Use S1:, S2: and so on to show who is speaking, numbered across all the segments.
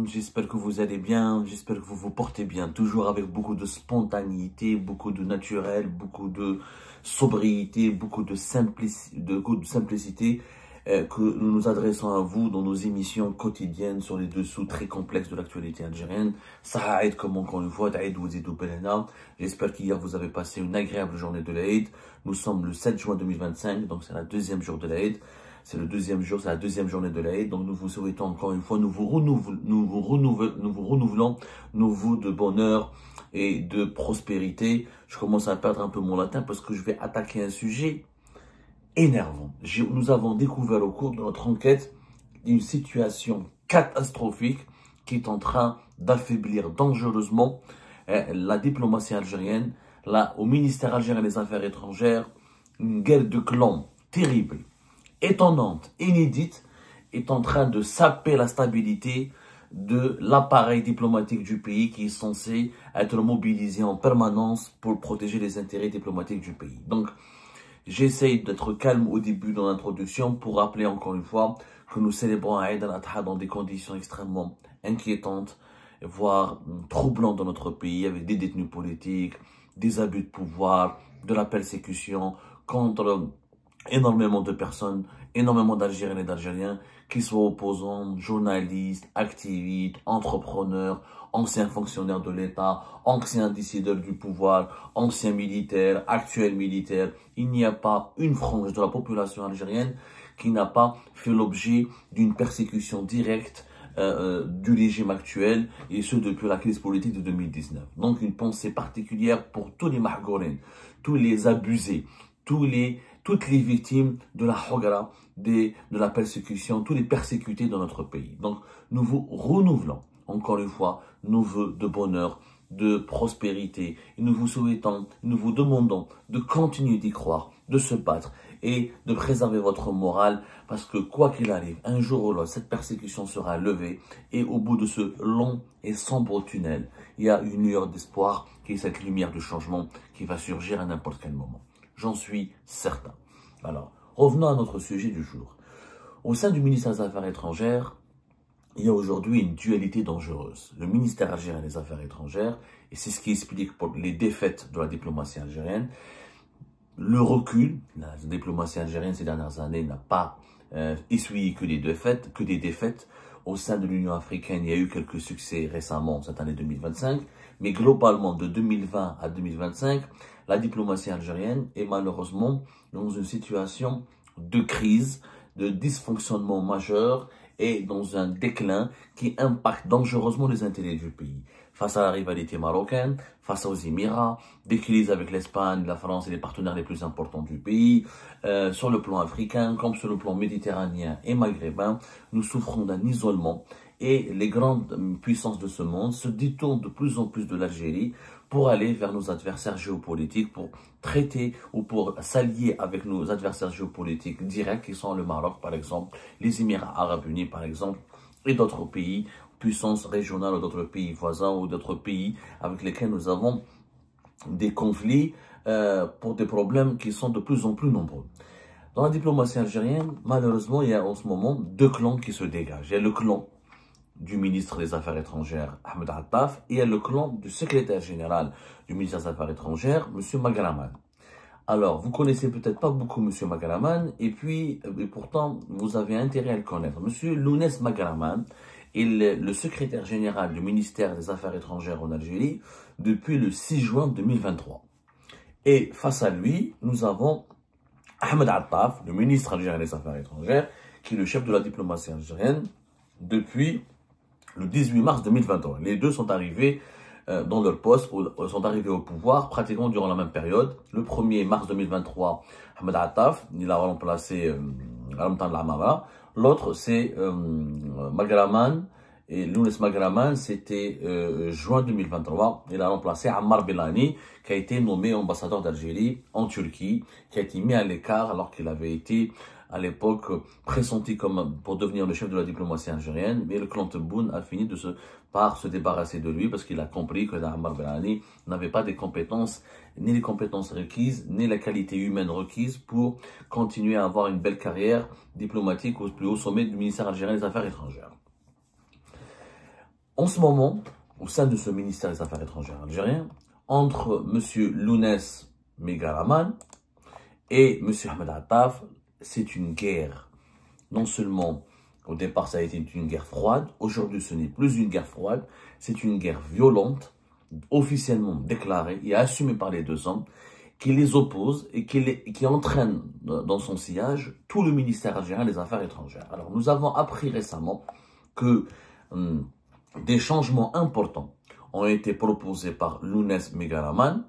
S1: J'espère que vous allez bien, j'espère que vous vous portez bien, toujours avec beaucoup de spontanéité, beaucoup de naturel, beaucoup de sobriété, beaucoup de simplicité que nous nous adressons à vous dans nos émissions quotidiennes sur les dessous très complexes de l'actualité algérienne. Ça aide comme encore une fois, j'espère qu'hier vous avez passé une agréable journée de l'Aïd. Nous sommes le 7 juin 2025, donc c'est la deuxième jour de l'Aïd. C'est le deuxième jour, c'est la deuxième journée de l'Aïd. Donc nous vous souhaitons encore une fois, nous vous renouvelons nos vœux de bonheur et de prospérité. Je commence à perdre un peu mon latin parce que je vais attaquer un sujet énervant. Nous avons découvert au cours de notre enquête une situation catastrophique qui est en train d'affaiblir dangereusement la diplomatie algérienne. Là, au ministère algérien des Affaires étrangères, une guerre de clans terrible, étonnante, inédite, est en train de saper la stabilité de l'appareil diplomatique du pays qui est censé être mobilisé en permanence pour protéger les intérêts diplomatiques du pays. Donc, j'essaye d'être calme au début de l'introduction pour rappeler encore une fois que nous célébrons Aïd al-Adha dans des conditions extrêmement inquiétantes, voire troublantes dans notre pays, avec des détenus politiques, des abus de pouvoir, de la persécution contre énormément de personnes, énormément d'Algériennes et d'Algériens, qu'ils soient opposants, journalistes, activistes, entrepreneurs, anciens fonctionnaires de l'État, anciens décideurs du pouvoir, anciens militaires, actuels militaires. Il n'y a pas une frange de la population algérienne qui n'a pas fait l'objet d'une persécution directe du régime actuel, et ce depuis la crise politique de 2019. Donc une pensée particulière pour tous les mahgourines, tous les abusés, toutes les victimes de la hogra, de la persécution, tous les persécutés dans notre pays. Donc, nous vous renouvelons, encore une fois, nos vœux de bonheur, de prospérité. Et nous vous souhaitons, nous vous demandons de continuer d'y croire, de se battre et de préserver votre morale, parce que quoi qu'il arrive, un jour ou l'autre, cette persécution sera levée, et au bout de ce long et sombre tunnel, il y a une lueur d'espoir, qui est cette lumière de changement qui va surgir à n'importe quel moment. J'en suis certain. Alors, revenons à notre sujet du jour. Au sein du ministère des Affaires étrangères, il y a aujourd'hui une dualité dangereuse. Le ministère algérien des Affaires étrangères, et c'est ce qui explique les défaites de la diplomatie algérienne, le recul. La diplomatie algérienne ces dernières années n'a pas essuyé que des défaites. Au sein de l'Union africaine, il y a eu quelques succès récemment cette année 2025, mais globalement de 2020 à 2025, la diplomatie algérienne est malheureusement dans une situation de crise, de dysfonctionnement majeur et dans un déclin qui impacte dangereusement les intérêts du pays. Face à la rivalité marocaine, face aux Émirats, des crises avec l'Espagne, la France et les partenaires les plus importants du pays, sur le plan africain comme sur le plan méditerranéen et maghrébin, nous souffrons d'un isolement et les grandes puissances de ce monde se détournent de plus en plus de l'Algérie pour aller vers nos adversaires géopolitiques, pour traiter ou pour s'allier avec nos adversaires géopolitiques directs qui sont le Maroc par exemple, les Émirats arabes unis par exemple, et d'autres pays, puissances régionales ou d'autres pays voisins ou d'autres pays avec lesquels nous avons des conflits pour des problèmes qui sont de plus en plus nombreux. Dans la diplomatie algérienne, malheureusement, il y a en ce moment deux clans qui se dégagent. Il y a le clan du ministre des Affaires étrangères, Ahmed Attaf, et il y a le clan du secrétaire général du ministère des Affaires étrangères, M. Magraman. Alors, vous connaissez peut-être pas beaucoup M. Magraman, et pourtant, vous avez intérêt à le connaître. M. Lounès Magraman est le secrétaire général du ministère des Affaires étrangères en Algérie depuis le 6 juin 2023. Et face à lui, nous avons Ahmed Attaf, le ministre algérien des Affaires étrangères, qui est le chef de la diplomatie algérienne depuis le 18 mars 2023. Les deux sont arrivés dans leur poste, sont arrivés au pouvoir pratiquement durant la même période. Le 1er mars 2023, Ahmed Attaf, il a remplacé Ramtan Lamara. L'autre, c'est Magraman. Et Lounès Magraman, c'était juin 2023. Il a remplacé Ammar Belani, qui a été nommé ambassadeur d'Algérie en Turquie, qui a été mis à l'écart alors qu'il avait été à l'époque pressenti comme pour devenir le chef de la diplomatie algérienne, mais le clan Tebboune a fini par se débarrasser de lui parce qu'il a compris que Ammar Ben Ali n'avait pas des compétences, ni les compétences requises, ni la qualité humaine requise pour continuer à avoir une belle carrière diplomatique au plus haut sommet du ministère algérien des Affaires étrangères. En ce moment, au sein de ce ministère des Affaires étrangères algérien, entre M. Lounès Megaraman et M. Ahmed Attaf, c'est une guerre. Non seulement, au départ, ça a été une guerre froide, aujourd'hui, ce n'est plus une guerre froide, c'est une guerre violente, officiellement déclarée et assumée par les deux hommes, qui les oppose et qui entraîne dans son sillage tout le ministère algérien des Affaires étrangères. Alors, nous avons appris récemment que des changements importants ont été proposés par Lounès Megaraman,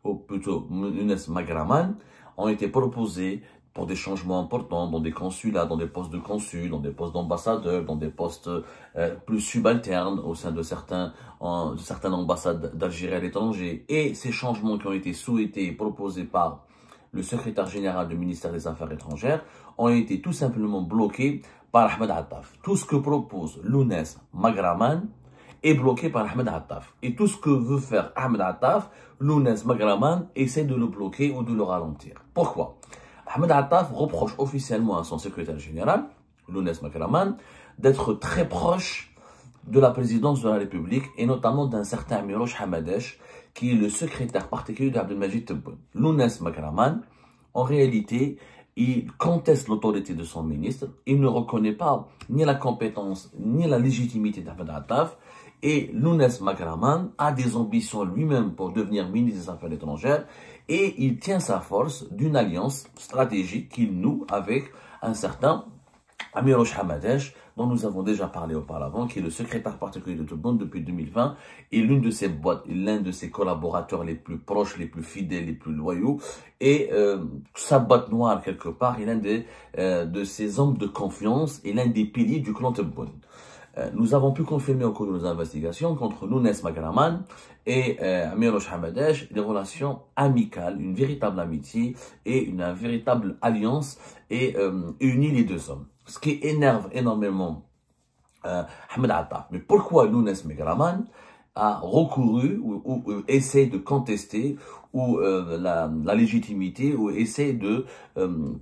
S1: ou plutôt Lounès Magraman, ont été proposés pour des changements importants dans des consulats, dans des postes de consul, dans des postes d'ambassadeurs, dans des postes plus subalternes au sein de certaines ambassades d'Algérie à l'étranger. Et ces changements qui ont été souhaités et proposés par le secrétaire général du ministère des Affaires étrangères ont été tout simplement bloqués par Ahmed Attaf. Tout ce que propose Lounès Magraman est bloqué par Ahmed Attaf. Et tout ce que veut faire Ahmed Attaf, Lounès Magraman essaie de le bloquer ou de le ralentir. Pourquoi? Ahmed Attaf reproche officiellement à son secrétaire général, Lounès Magraman, d'être très proche de la présidence de la République et notamment d'un certain Miroche Hamadesh, qui est le secrétaire particulier d'Abdelmajid Tebboune. Lounès Magraman, en réalité, il conteste l'autorité de son ministre, il ne reconnaît pas ni la compétence ni la légitimité d'Ahmed Attaf, et Lounès Magraman a des ambitions lui-même pour devenir ministre des Affaires étrangères, et il tient sa force d'une alliance stratégique qu'il noue avec un certain Miroche Hamadesh, dont nous avons déjà parlé auparavant, qui est le secrétaire particulier de Tebboune depuis 2020, et l'un de ses collaborateurs les plus proches, les plus fidèles, les plus loyaux, et sa boîte noire quelque part, est l'un de ses hommes de confiance et l'un des piliers du clan Tebboune. Nous avons pu confirmer au cours de nos investigations qu'entre Lounès Magraman et Miroche Hamadesh, des relations amicales, une véritable amitié et une véritable alliance et unit les deux hommes. Ce qui énerve énormément Ahmed Attaf. Mais pourquoi Lounès Magraman a recouru ou essaie de contester la légitimité ou essaie de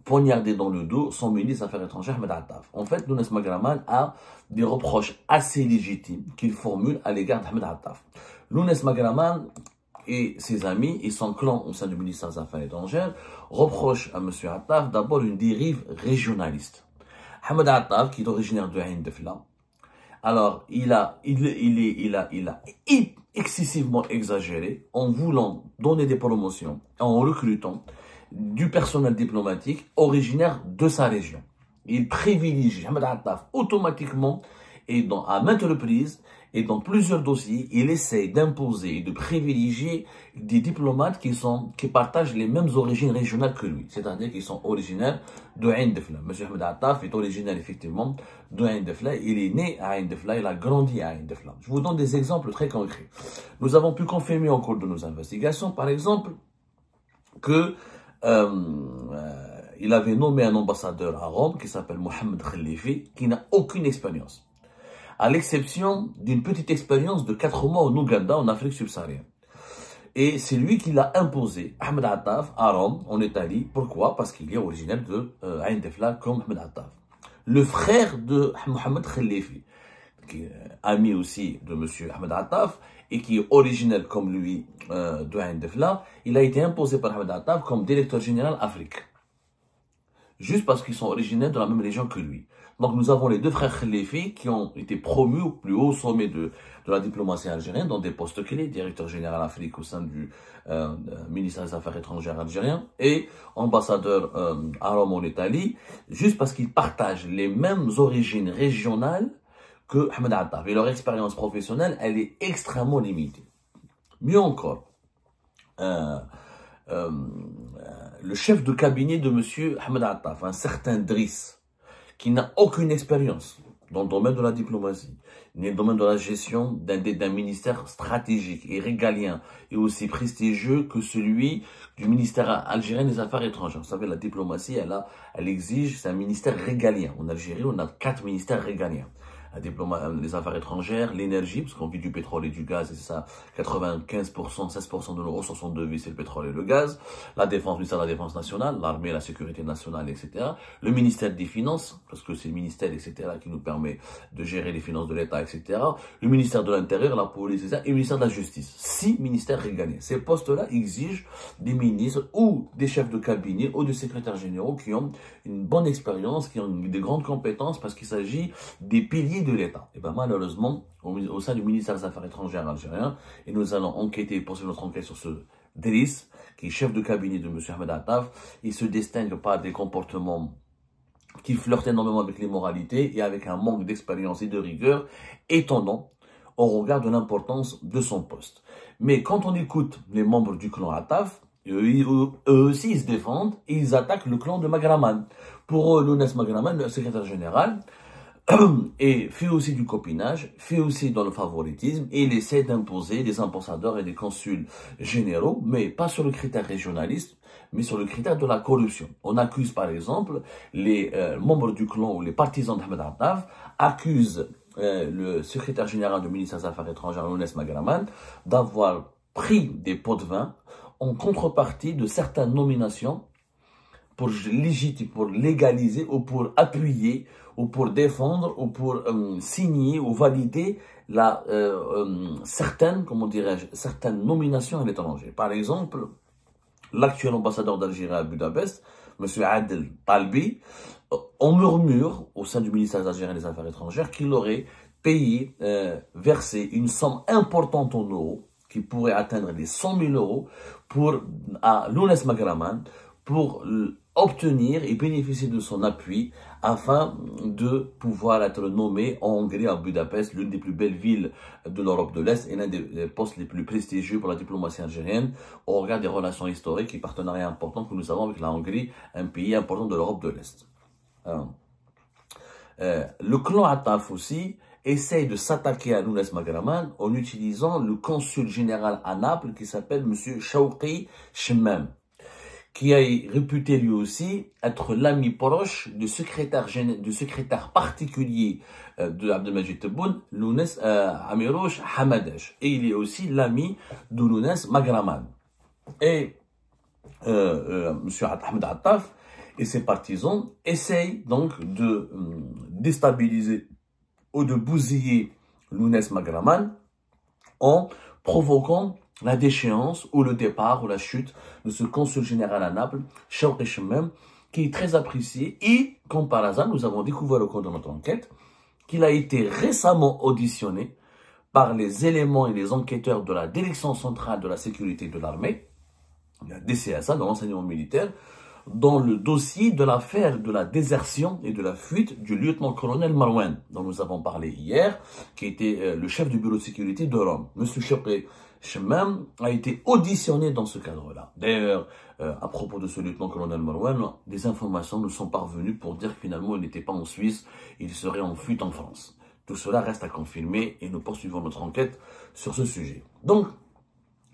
S1: poignarder dans le dos son ministre des Affaires étrangères, Ahmed Attaf? En fait, Lounès Magraman a des reproches assez légitimes qu'il formule à l'égard d'Ahmed Attaf. Lounès Magraman et ses amis et son clan au sein du ministère des Affaires étrangères reprochent à M. Attaf d'abord une dérive régionaliste. Ahmed Attaf, qui est originaire de Ain Defla, alors il a excessivement exagéré en voulant donner des promotions, en recrutant du personnel diplomatique originaire de sa région. Il privilégie Ahmed Attaf automatiquement et à maintes reprises et dans plusieurs dossiers, il essaie d'imposer et de privilégier des diplomates qui partagent les mêmes origines régionales que lui, c'est-à-dire qu'ils sont originaires de Ain Defla. M. Ahmed Attaf est originaire effectivement de Ain Defla, il est né à Ain Defla, il a grandi à Ain Defla. Je vous donne des exemples très concrets. Nous avons pu confirmer au cours de nos investigations, par exemple, que il avait nommé un ambassadeur à Rome qui s'appelle Mohamed Khalifi, qui n'a aucune expérience, à l'exception d'une petite expérience de 4 mois en Ouganda, en Afrique subsaharienne. Et c'est lui qui l'a imposé, Ahmed Attaf, à Rome, en Italie. Pourquoi? Parce qu'il est originaire de Ain Defla, comme Ahmed Attaf. Le frère de Mohamed Khalifi, qui est ami aussi de M. Ahmed Attaf, et qui est originaire comme lui de Ain Defla, il a été imposé par Ahmed Attaf comme directeur général Afrique. Juste parce qu'ils sont originaires de la même région que lui. Donc nous avons les deux frères Khalifi qui ont été promus au plus haut sommet de la diplomatie algérienne dans des postes clés, directeur général Afrique au sein du ministère des Affaires étrangères algérien et ambassadeur à Rome en Italie, juste parce qu'ils partagent les mêmes origines régionales que Ahmed Attaf. Et leur expérience professionnelle, elle est extrêmement limitée. Mieux encore, le chef de cabinet de M. Ahmed Attaf, un certain Driss, qui n'a aucune expérience dans le domaine de la diplomatie, dans le domaine de la gestion d'un ministère stratégique et régalien et aussi prestigieux que celui du ministère algérien des Affaires étrangères. Vous savez, la diplomatie, elle exige, c'est un ministère régalien. En Algérie, on a 4 ministères régaliens. Les affaires étrangères, l'énergie, parce qu'on vit du pétrole et du gaz, et c'est ça, 95%, 16% de nos ressources en devises, c'est le pétrole et le gaz. La défense, le ministère de la Défense nationale, l'armée, la sécurité nationale, etc. Le ministère des Finances, parce que c'est le ministère, etc., qui nous permet de gérer les finances de l'État, etc. Le ministère de l'Intérieur, la police, etc. Et le ministère de la Justice. 6 ministères régaliens. Ces postes-là exigent des ministres ou des chefs de cabinet ou des secrétaires généraux qui ont une bonne expérience, qui ont des grandes compétences, parce qu'il s'agit des piliers de l'État. Et bien malheureusement, au sein du ministère des Affaires étrangères algérien, et nous allons enquêter et poursuivre notre enquête sur ce Driss, qui est chef de cabinet de M. Ahmed Attaf, il se distingue par des comportements qui flirtent énormément avec l'immoralité et avec un manque d'expérience et de rigueur étonnant au regard de l'importance de son poste. Mais quand on écoute les membres du clan Attaf, eux aussi ils se défendent et ils attaquent le clan de Magraman. Pour eux, Lounès Magraman, le secrétaire général, et fait aussi du copinage, fait aussi dans le favoritisme, et il essaie d'imposer des ambassadeurs et des consuls généraux, mais pas sur le critère régionaliste, mais sur le critère de la corruption. On accuse par exemple les membres du clan ou les partisans d'Ahmed Attaf, accusent le secrétaire général du ministère des Affaires étrangères, Lounès Magraman, d'avoir pris des pots de vin en contrepartie de certaines nominations pour légaliser ou pour appuyer ou pour défendre ou pour signer ou valider certaines nominations à l'étranger. Par exemple, l'actuel ambassadeur d'Algérie à Budapest, M. Adel Talbi, on murmure au sein du ministère algérien des Affaires étrangères qu'il aurait payé, versé une somme importante en euros, qui pourrait atteindre les 100 000 euros à Lounès Magraman, pour obtenir et bénéficier de son appui afin de pouvoir être nommé en Hongrie, à Budapest, l'une des plus belles villes de l'Europe de l'Est et l'un des postes les plus prestigieux pour la diplomatie algérienne au regard des relations historiques et partenariats importants que nous avons avec la Hongrie, un pays important de l'Europe de l'Est. Le clan Attaf aussi essaye de s'attaquer à Lounès Magraman en utilisant le consul général à Naples qui s'appelle M. Chawqi Chemmam, qui a réputé lui aussi être l'ami proche du secrétaire particulier de Abdelmajid Tebboune, Lounès Amirouche Hamadej. Et il est aussi l'ami de Lounès Magraman. Et M. Ahmed Attaf et ses partisans essayent donc de déstabiliser ou de bousiller Lounès Magraman en provoquant la déchéance ou le départ ou la chute de ce consul général à Naples, Chawqi Chemmam, qui est très apprécié et, comme par hasard, nous avons découvert au cours de notre enquête qu'il a été récemment auditionné par les éléments et les enquêteurs de la Direction centrale de la sécurité de l'armée, la DCSA, de l'enseignement militaire, dans le dossier de l'affaire de la désertion et de la fuite du lieutenant-colonel Marouane, dont nous avons parlé hier, qui était le chef du bureau de sécurité de Rome. Monsieur Chawqi Chemmam a été auditionné dans ce cadre-là. D'ailleurs, à propos de ce lieutenant-colonel Marouane, des informations nous sont parvenues pour dire que finalement il n'était pas en Suisse, il serait en fuite en France. Tout cela reste à confirmer et nous poursuivons notre enquête sur ce sujet. Donc,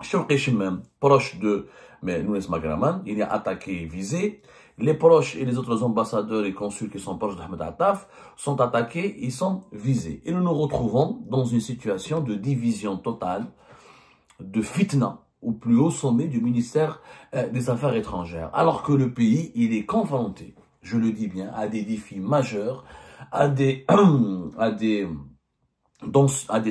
S1: Chawqi Chemmam, proche de Lounès Magraman, il est attaqué et visé. Les proches et les autres ambassadeurs et consuls qui sont proches d'Ahmed Attaf sont attaqués, ils sont visés. Et nous nous retrouvons dans une situation de division totale, de fitna, au plus haut sommet du ministère des Affaires étrangères. Alors que le pays, il est confronté, je le dis bien, à des défis majeurs, à des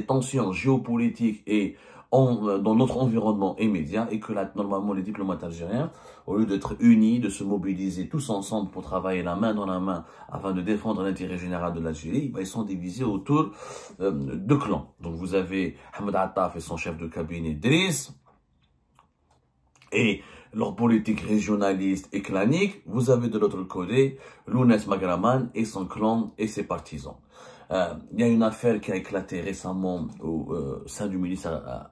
S1: tensions géopolitiques et dans notre environnement immédiat, et que là, normalement les diplomates algériens, au lieu d'être unis, de se mobiliser tous ensemble pour travailler la main dans la main afin de défendre l'intérêt général de l'Algérie, ils sont divisés autour de clans. Donc vous avez Ahmed Attaf et son chef de cabinet Driss, et leur politique régionaliste et clanique. Vous avez de l'autre côté Lounès Magraman et son clan et ses partisans. Il y a une affaire qui a éclaté récemment au sein du ministère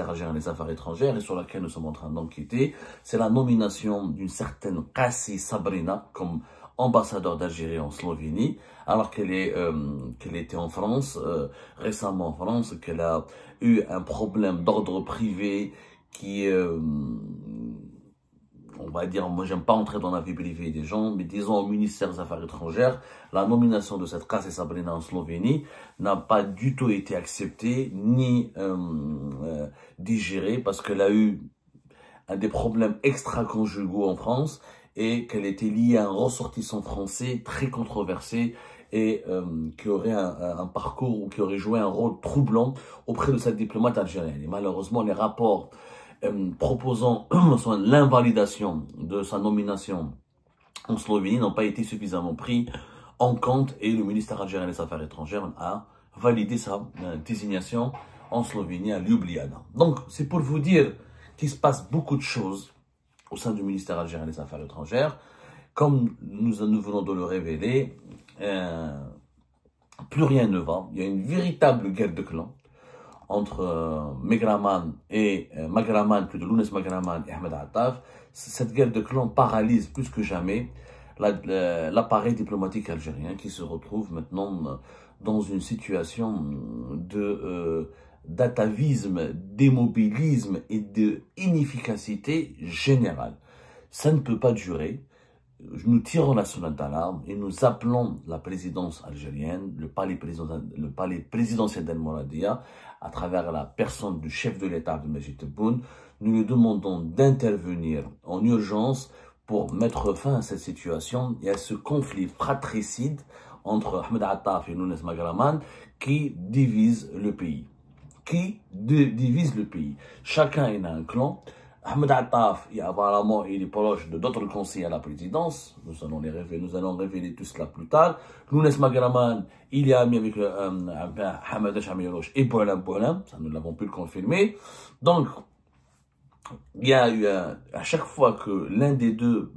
S1: algérien des Affaires étrangères et sur laquelle nous sommes en train d'enquêter. C'est la nomination d'une certaine Qassi Sabrina comme ambassadeur d'Algérie en Slovénie, alors qu'elle était en France, récemment en France, qu'elle a eu un problème d'ordre privé qui, on va dire, moi j'aime pas entrer dans la vie privée des gens, mais disons au ministère des Affaires étrangères, la nomination de cette Kasia Sabrina en Slovénie n'a pas du tout été acceptée ni digérée parce qu'elle a eu des problèmes extra-conjugaux en France et qu'elle était liée à un ressortissant français très controversé et qui aurait un parcours ou qui aurait joué un rôle troublant auprès de cette diplomate algérienne. Et malheureusement, les rapports proposant l'invalidation de sa nomination en Slovénie n'ont pas été suffisamment pris en compte et le ministère algérien des Affaires étrangères a validé sa désignation en Slovénie à Ljubljana. Donc, c'est pour vous dire qu'il se passe beaucoup de choses au sein du ministère algérien des Affaires étrangères. Comme nous venons de le révéler, plus rien ne va. Il y a une véritable guerre de clans entre Magraman, plutôt Lounes Magraman et Ahmed Attaf. Cette guerre de clans paralyse plus que jamais l'appareil diplomatique algérien qui se retrouve maintenant dans une situation d'atavisme, d'immobilisme et d'inefficacité générale. Ça ne peut pas durer. Nous tirons la sonnette d'alarme et nous appelons la présidence algérienne, le palais présidentiel d'El Mouradia, à travers la personne du chef de l'État, Abdelmajid Tebboune. Nous lui demandons d'intervenir en urgence pour mettre fin à cette situation et à ce conflit fratricide entre Ahmed Attaf et Lounes Magraman qui divise le pays. Chacun est un clan. Ahmed Attaf, apparemment, il est proche de d'autres conseillers à la présidence. Nous allons révéler tout cela plus tard. Lounes Magraman, il est ami avec Hamad Chamirouche et Boualem, ça nous l'avons pu le confirmer. Donc, il y a eu à chaque fois que l'un des deux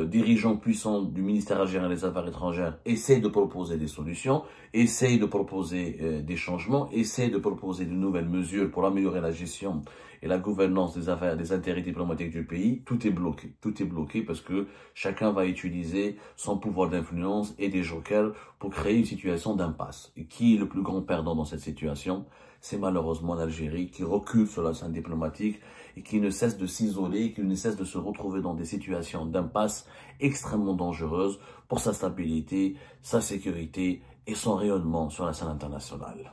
S1: dirigeants puissants du ministère algérien des Affaires étrangères essaie de proposer des solutions, essaie de proposer des changements, essaie de proposer de nouvelles mesures pour améliorer la gestion et la gouvernance des affaires, des intérêts diplomatiques du pays, tout est bloqué. Tout est bloqué parce que chacun va utiliser son pouvoir d'influence et des jokers pour créer une situation d'impasse. Et qui est le plus grand perdant dans cette situation? C'est malheureusement l'Algérie qui recule sur la scène diplomatique et qui ne cesse de s'isoler, qui ne cesse de se retrouver dans des situations d'impasse extrêmement dangereuses pour sa stabilité, sa sécurité et son rayonnement sur la scène internationale.